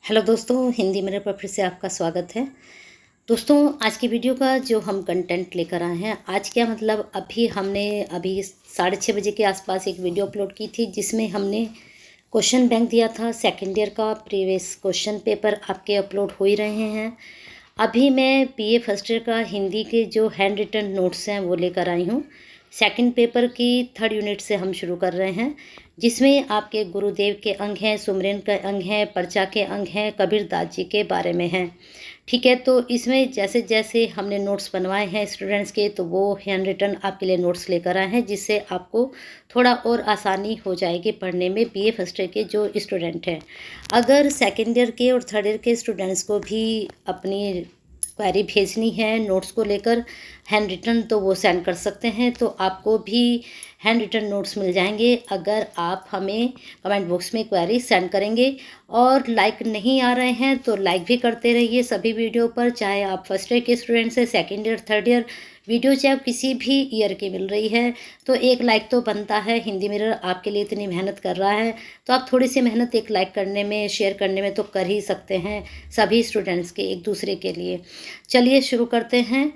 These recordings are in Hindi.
हेलो दोस्तों, हिंदी मिरर पर फिर से आपका स्वागत है। दोस्तों, आज की वीडियो का जो हम कंटेंट लेकर आए हैं, आज क्या मतलब अभी 6:30 बजे के आसपास एक वीडियो अपलोड की थी जिसमें हमने क्वेश्चन बैंक दिया था। सेकेंड ईयर का प्रीवियस क्वेश्चन पेपर आपके अपलोड हो ही रहे हैं। अभी मैं बीए फर्स्ट ईयर का हिंदी के जो हैंड रिटन नोट्स हैं वो लेकर आई हूँ। सेकंड पेपर की 3rd यूनिट से हम शुरू कर रहे हैं, जिसमें आपके गुरुदेव के अंग हैं, सुमरन के अंग हैं, पर्चा के अंग हैं, कबीरदास जी के बारे में हैं। ठीक है, तो इसमें जैसे जैसे हमने नोट्स बनवाए हैं स्टूडेंट्स के, तो वो हैंड रिटन आपके लिए नोट्स लेकर आए हैं, जिससे आपको थोड़ा और आसानी हो जाएगी पढ़ने में बीए फर्स्ट ईयर के जो स्टूडेंट हैं। अगर सेकेंड ईयर के और थर्ड ईयर के स्टूडेंट्स को भी अपनी क्वेरी भेजनी है नोट्स को लेकर हैंड रिटन, तो वो सेंड कर सकते हैं। तो आपको भी हैंड रिटन नोट्स मिल जाएंगे अगर आप हमें कमेंट बॉक्स में क्वेरी सेंड करेंगे। और लाइक नहीं आ रहे हैं तो लाइक भी करते रहिए सभी वीडियो पर, चाहे आप फर्स्ट ईयर के स्टूडेंट्स हैं, second year, third year, video चाहे किसी भी ईयर की मिल रही है तो एक लाइक तो बनता है। हिंदी मिरर आपके लिए इतनी मेहनत कर रहा है, तो आप थोड़ी सी मेहनत एक लाइक करने में, शेयर करने में तो कर ही सकते हैं सभी स्टूडेंट्स के, एक दूसरे के लिए। चलिए शुरू करते हैं।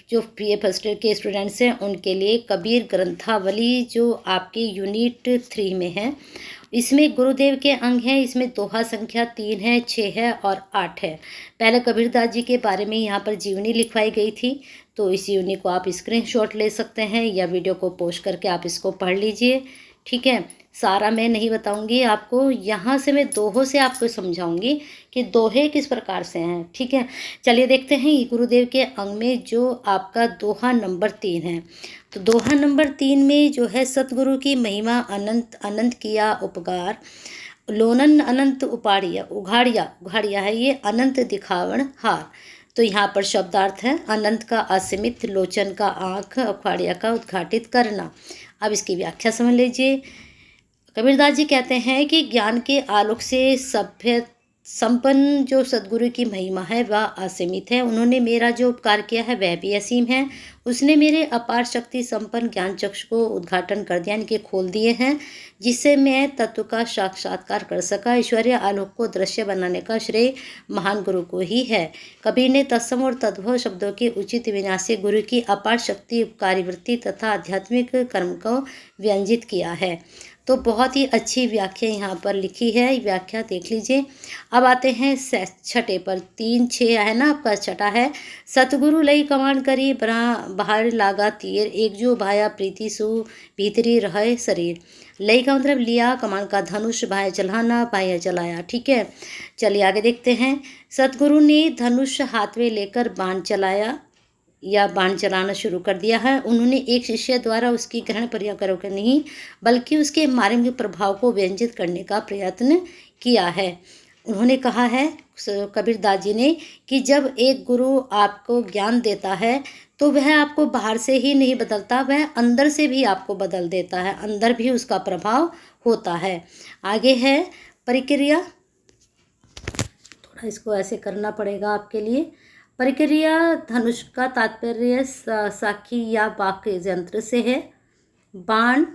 जो बीए फर्स्ट ईयर के स्टूडेंट्स हैं उनके लिए कबीर ग्रंथावली जो आपकी यूनिट 3 में है, इसमें गुरुदेव के अंग हैं। इसमें दोहा संख्या 3 है, 6 है और 8 है। पहले कबीरदास जी के बारे में यहाँ पर जीवनी लिखवाई गई थी, तो इस जीवनी को आप स्क्रीनशॉट ले सकते हैं या वीडियो को पोस्ट करके आप इसको पढ़ लीजिए। ठीक है, सारा मैं नहीं बताऊंगी आपको, यहाँ से मैं दोहों से आपको समझाऊंगी कि दोहे किस प्रकार से हैं। ठीक है, चलिए देखते हैं गुरुदेव के अंग में जो आपका दोहा नंबर 3 है। तो दोहा नंबर 3 में जो है, सतगुरु की महिमा अनंत अनंत किया उपकार, लोनन अनंत उपाड़िया उघाड़िया उघाड़िया है ये, अनंत दिखावन हार। तो यहाँ पर शब्दार्थ है, अनंत का असीमित, लोचन का आँख, उखाड़िया का उद्घाटित करना। अब इसकी व्याख्या समझ लीजिए। कबीरदास जी कहते हैं कि ज्ञान के आलोक से सभ्य संपन्न जो सद्गुरु की महिमा है वह असीमित है। उन्होंने मेरा जो उपकार किया है वह भी असीम है। उसने मेरे अपार शक्ति संपन्न ज्ञान चक्ष को उद्घाटन कर दिया, इनके खोल दिए हैं, जिससे मैं तत्व का साक्षात्कार कर सका। ईश्वरीय आलोक को दृश्य बनाने का श्रेय महान गुरु को ही है। कबीर ने तत्सम और तद्भव शब्दों के उचित विन्यास से गुरु की अपार शक्ति, उपकारी वृत्ति तथा आध्यात्मिक कर्म को व्यंजित किया है। तो बहुत ही अच्छी व्याख्या यहाँ पर लिखी है, व्याख्या देख लीजिए। अब आते हैं छठे पर। 3 6 है ना आपका, छठा है, सतगुरु लई कमान करी बाहर लागा तीर, एक जो भाया प्रीति सु भीतरी रहे शरीर। लई का मतलब लिया, कमान का धनुष, भाया चलाना, भाया चलाया। ठीक है, चलिए आगे देखते हैं। सतगुरु ने धनुष हाथ में लेकर बाण चलाया या बाण चलाना शुरू कर दिया है। उन्होंने एक शिष्य द्वारा उसकी ग्रहण प्रक्रिया कर नहीं, बल्कि उसके मार्मिक प्रभाव को व्यंजित करने का प्रयत्न किया है। उन्होंने कहा है कबीरदास जी ने कि जब एक गुरु आपको ज्ञान देता है तो वह आपको बाहर से ही नहीं बदलता, वह अंदर से भी आपको बदल देता है, अंदर भी उसका प्रभाव होता है। आगे है प्रक्रिया, थोड़ा इसको ऐसे करना पड़ेगा आपके लिए। प्रक्रिया धनुष का तात्पर्य साखी या वाक्य यंत्र से है। बाण,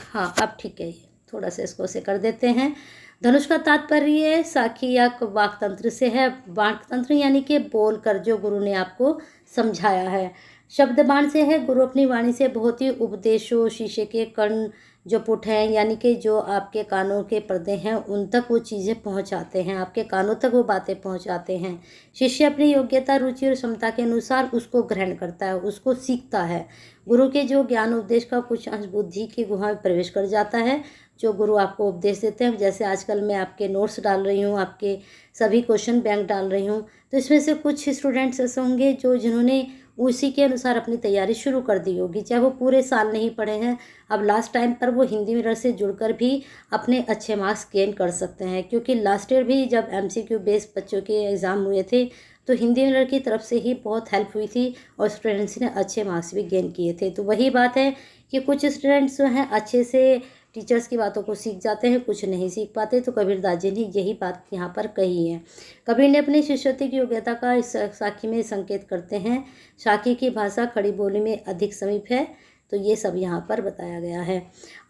हाँ अब ठीक है, थोड़ा सा इसको से कर देते हैं। धनुष का तात्पर्य साखी या वाक तंत्र से है। वाक तंत्र यानी कि बोल कर जो गुरु ने आपको समझाया है। शब्द बाण से है, गुरु अपनी वाणी से बहुत ही उपदेशों, शीशे के कण जो पुट हैं, यानी कि जो आपके कानों के पर्दे हैं उन तक वो चीज़ें पहुंचाते हैं, आपके कानों तक वो बातें पहुंचाते हैं। शिष्य अपनी योग्यता, रुचि और क्षमता के अनुसार उसको ग्रहण करता है, उसको सीखता है। गुरु के जो ज्ञान उपदेश का कुछ अंश बुद्धि की गुहा में प्रवेश कर जाता है। जो गुरु आपको उपदेश देते हैं, जैसे आजकल मैं आपके नोट्स डाल रही हूँ, आपके सभी क्वेश्चन बैंक डाल रही हूँ, तो इसमें से कुछ स्टूडेंट्स ऐसे होंगे जिन्होंने उसी के अनुसार अपनी तैयारी शुरू कर दी होगी, चाहे वो पूरे साल नहीं पढ़े हैं। अब लास्ट टाइम पर वो हिंदी मिरर से जुड़कर भी अपने अच्छे मार्क्स गेन कर सकते हैं, क्योंकि लास्ट ईयर भी जब MCQ बेस्ड बच्चों के एग्ज़ाम हुए थे तो हिंदी मिरर की तरफ से ही बहुत हेल्प हुई थी और स्टूडेंट्स ने अच्छे मार्क्स भी गेन किए थे। तो वही बात है कि कुछ स्टूडेंट्स जो हैं अच्छे से टीचर्स की बातों को सीख जाते हैं, कुछ नहीं सीख पाते। तो कबीरदास जी ने यही बात यहाँ पर कही है। कबीर ने अपनी शिष्यत्व की योग्यता का इस साखी में संकेत करते हैं। साखी की भाषा खड़ी बोली में अधिक समीप है। तो ये सब यहाँ पर बताया गया है।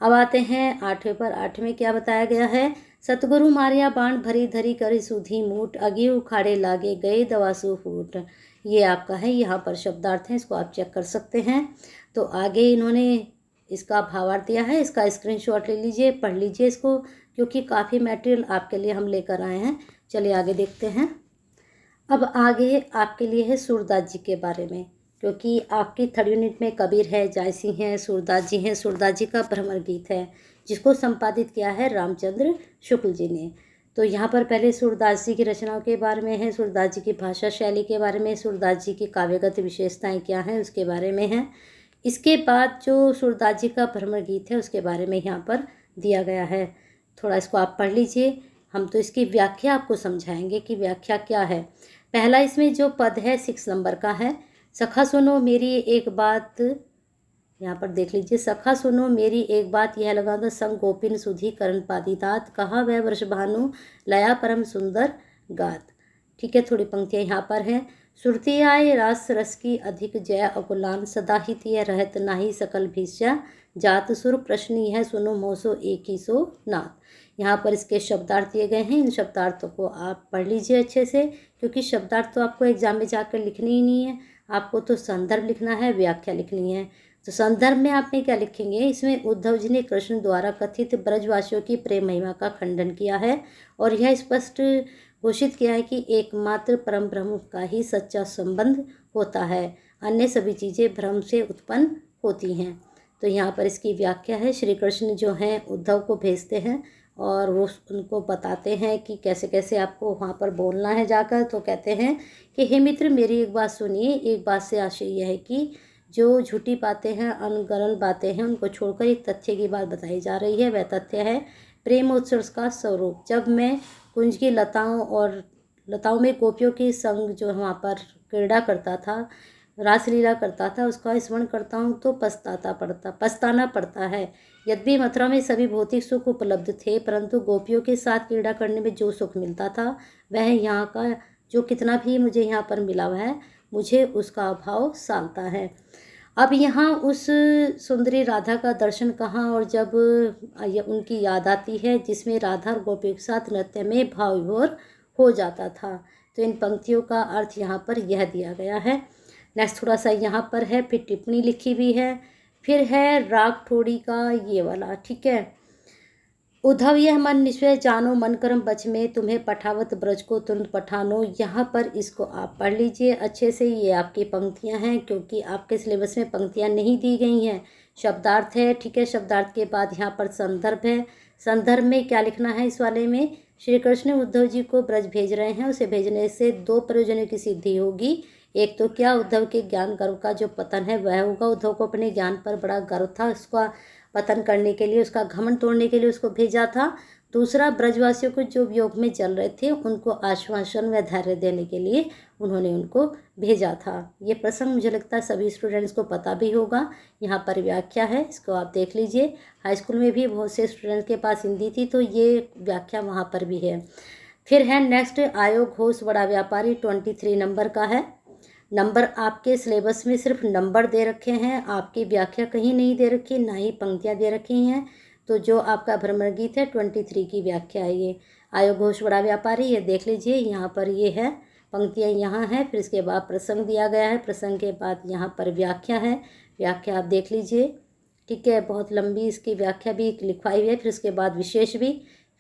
अब आते हैं 8वें पर। 8वें में क्या बताया गया है? सतगुरु मारिया बाण भरी धरी करी सुधी मूठ, अगी उखाड़े लागे गए दवासु फूट। ये आपका है, यहाँ पर शब्दार्थ है, इसको आप चेक कर सकते हैं। तो आगे इन्होंने इसका भावार्थ दिया है, इसका स्क्रीनशॉट ले लीजिए, पढ़ लीजिए इसको, क्योंकि काफ़ी मटेरियल आपके लिए हम लेकर आए हैं। चलिए आगे देखते हैं। अब आगे आपके लिए है सूरदास जी के बारे में, क्योंकि आपकी 3rd यूनिट में कबीर है, जायसी हैं, सूरदास जी हैं। सूरदास जी का भ्रमर गीत है, जिसको संपादित किया है रामचंद्र शुक्ल जी ने। तो यहाँ पर पहले सूरदास जी की रचनाओं के बारे में है, सूरदास जी की भाषा शैली के बारे में, सूरदास जी की काव्यगत विशेषताएं क्या हैं उसके बारे में है। इसके बाद जो सूरदास जी का भ्रमर गीत है उसके बारे में यहाँ पर दिया गया है। थोड़ा इसको आप पढ़ लीजिए, हम तो इसकी व्याख्या आपको समझाएंगे कि व्याख्या क्या है। पहला इसमें जो पद है 6 नंबर का है, सखा सुनो मेरी एक बात, यहाँ पर देख लीजिए, सखा सुनो मेरी एक बात, यह लगा दो संग गोपिन सुधी करण पादितात, कहा वह वर्ष भानु लया परम सुंदर गात। ठीक है, थोड़ी पंक्तियाँ यहाँ पर हैं। सुरती आए रास रस की अधिक जय अकुलान, सदा हित यह रहत नाही सकल भीष्या, जात सुर प्रश्न यह सुनो मोसो एक ही सो नाथ। यहाँ पर इसके शब्दार्थ दिए गए हैं, इन शब्दार्थों को आप पढ़ लीजिए अच्छे से, क्योंकि शब्दार्थ तो आपको एग्जाम में जाकर लिखने ही नहीं है, आपको तो संदर्भ लिखना है, व्याख्या लिखनी है। तो संदर्भ में आपने क्या लिखेंगे? इसमें उद्धव जी ने कृष्ण द्वारा कथित ब्रजवासियों की प्रेम महिमा का खंडन किया है और यह स्पष्ट घोषित किया है कि एकमात्र परम ब्रह्म का ही सच्चा संबंध होता है, अन्य सभी चीज़ें भ्रम से उत्पन्न होती हैं। तो यहाँ पर इसकी व्याख्या है, श्री कृष्ण जो हैं उद्धव को भेजते हैं और वो उनको बताते हैं कि कैसे कैसे आपको वहाँ पर बोलना है जाकर। तो कहते हैं कि हे मित्र, मेरी एक बात सुनिए। एक बात से आशय यह है कि जो झूठी बातें हैं, अनगढ़ बातें हैं, उनको छोड़कर एक तथ्य की बात बताई जा रही है। वह तथ्य है प्रेम उत्सव का स्वरूप। जब मैं कुंज की लताओं में गोपियों के संग जो वहाँ पर क्रीड़ा करता था, रासलीला करता था, उसका स्मरण करता हूँ तो पछताना पड़ता है। यद्यपि मथुरा में सभी भौतिक सुख उपलब्ध थे, परंतु गोपियों के साथ क्रीड़ा करने में जो सुख मिलता था वह यहाँ का जो कितना भी मुझे यहाँ पर मिला हुआ है, मुझे उसका अभाव सालता है। अब यहाँ उस सुंदरी राधा का दर्शन कहाँ और जब उनकी याद आती है, जिसमें राधा और गोपियों के साथ नृत्य में भाव विभोर हो जाता था। तो इन पंक्तियों का अर्थ यहाँ पर यह दिया गया है। नेक्स्ट थोड़ा सा यहाँ पर है, फिर टिप्पणी लिखी हुई है, फिर है राग ठोड़ी का ये वाला। ठीक है, उद्धव यह मन निश्चय जानो, मन कर्म बच में तुम्हें पठावत ब्रज को तुरंत पठानो। यहाँ पर इसको आप पढ़ लीजिए अच्छे से, ये आपकी पंक्तियाँ हैं, क्योंकि आपके सिलेबस में पंक्तियाँ नहीं दी गई हैं, शब्दार्थ है। ठीक है, शब्दार्थ के बाद यहाँ पर संदर्भ है। संदर्भ में क्या लिखना है इस वाले में? श्री कृष्ण उद्धव जी को ब्रज भेज रहे हैं, उसे भेजने से 2 प्रयोजनों की सिद्धि होगी। एक तो क्या, उद्धव के ज्ञान गर्व का जो पतन है वह होगा। उद्धव को अपने ज्ञान पर बड़ा गर्व था, उसका पतन करने के लिए, उसका घमंड तोड़ने के लिए उसको भेजा था। दूसरा, ब्रजवासियों को जो वियोग में जल रहे थे उनको आश्वासन व धैर्य देने के लिए उन्होंने उनको भेजा था। ये प्रसंग मुझे लगता है सभी स्टूडेंट्स को पता भी होगा। यहाँ पर व्याख्या है, इसको आप देख लीजिए। हाई स्कूल में भी बहुत से स्टूडेंट्स के पास हिंदी थी, तो ये व्याख्या वहाँ पर भी है। फिर है नेक्स्ट, आयोग घोष बड़ा व्यापारी, 23 नंबर का है। नंबर आपके सिलेबस में सिर्फ नंबर दे रखे हैं, आपकी व्याख्या कहीं नहीं दे रखी, ना ही पंक्तियाँ दे रखी हैं। तो जो आपका भ्रमर गीत है 23 की व्याख्या है ये। आयोग घोष बड़ा व्यापारी, ये देख लीजिए, यहाँ पर ये है, पंक्तियाँ यहाँ हैं, फिर इसके बाद प्रसंग दिया गया है, प्रसंग के बाद यहाँ पर व्याख्या है, व्याख्या आप देख लीजिए। ठीक है, बहुत लंबी इसकी व्याख्या भी लिखवाई हुई है, फिर इसके बाद विशेष भी।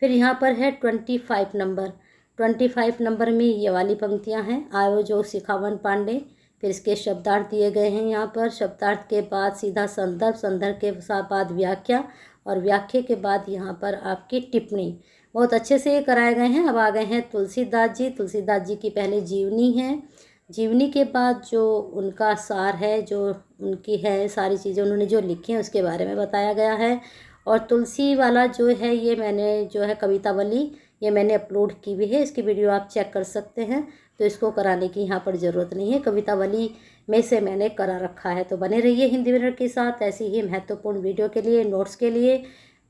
फिर यहाँ पर है 25 नंबर। 25 नंबर में ये वाली पंक्तियाँ हैं, आयो जो सिखावन पांडे। फिर इसके शब्दार्थ दिए गए हैं यहाँ पर, शब्दार्थ के बाद सीधा संदर्भ, संदर्भ के बाद व्याख्या, और व्याख्या के बाद यहाँ पर आपकी टिप्पणी। बहुत अच्छे से ये कराए गए हैं। अब आ गए हैं तुलसीदास जी। तुलसीदास जी की पहले जीवनी है, जीवनी के बाद जो उनका सार है, जो उनकी है सारी चीज़ें उन्होंने जो लिखी हैं उसके बारे में बताया गया है। और तुलसी वाला जो है ये मैंने जो है कवितावली, ये मैंने अपलोड की हुई है, इसकी वीडियो आप चेक कर सकते हैं। तो इसको कराने की यहाँ पर ज़रूरत नहीं है, कवितावली में से मैंने करा रखा है। तो बने रहिए हिंदी विनर के साथ ऐसी ही महत्वपूर्ण वीडियो के लिए, नोट्स के लिए।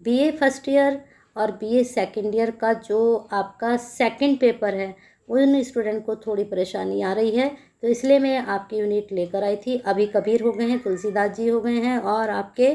बीए फर्स्ट ईयर और बीए सेकंड ईयर का जो आपका सेकंड पेपर है, उन स्टूडेंट को थोड़ी परेशानी आ रही है, तो इसलिए मैं आपकी यूनिट लेकर आई थी। अभी कबीर हो गए हैं, तुलसीदास जी हो गए हैं, और आपके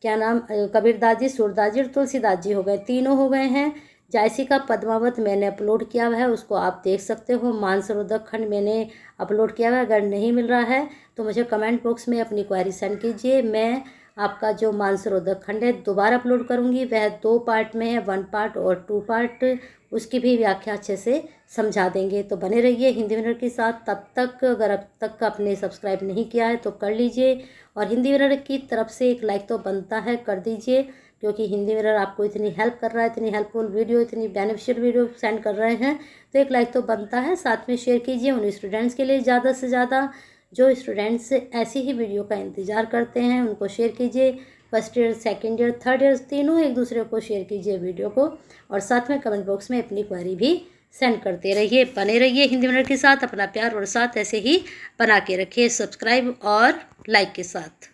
क्या नाम कबीरदास जी, सूरदास जी और तुलसीदास जी हो गए, तीनों हो गए हैं। जायसिका पद्मावत मैंने अपलोड किया हुआ है, उसको आप देख सकते हो। मानसरोवर खंड मैंने अपलोड किया हुआ है। अगर नहीं मिल रहा है तो मुझे कमेंट बॉक्स में अपनी क्वेरी सेंड कीजिए। मैं आपका जो मानसरोवर खंड है दोबारा अपलोड करूँगी। वह 2 पार्ट में है, 1 पार्ट और 2 पार्ट, उसकी भी व्याख्या अच्छे से समझा देंगे। तो बने रहिए हिंदी विनर के साथ। तब तक अगर अब तक आपने सब्सक्राइब नहीं किया है तो कर लीजिए, और हिंदी विनर की तरफ से एक लाइक तो बनता है, कर दीजिए, क्योंकि हिंदी विनर आपको इतनी हेल्प कर रहा है, इतनी हेल्पफुल वीडियो, इतनी बेनिफिशियल वीडियो सेंड कर रहे हैं, तो एक लाइक तो बनता है। साथ में शेयर कीजिए उन स्टूडेंट्स के लिए, ज़्यादा से ज़्यादा जो स्टूडेंट्स ऐसी ही वीडियो का इंतज़ार करते हैं, उनको शेयर कीजिए। First year, second year, third year, तीनों एक दूसरे को शेयर कीजिए वीडियो को, और साथ में कमेंट बॉक्स में अपनी क्वेरी भी सेंड करते रहिए। बने रहिए हिंदी विनर के साथ। अपना प्यार और साथ ऐसे ही बना के रखिए, सब्सक्राइब और लाइक के साथ।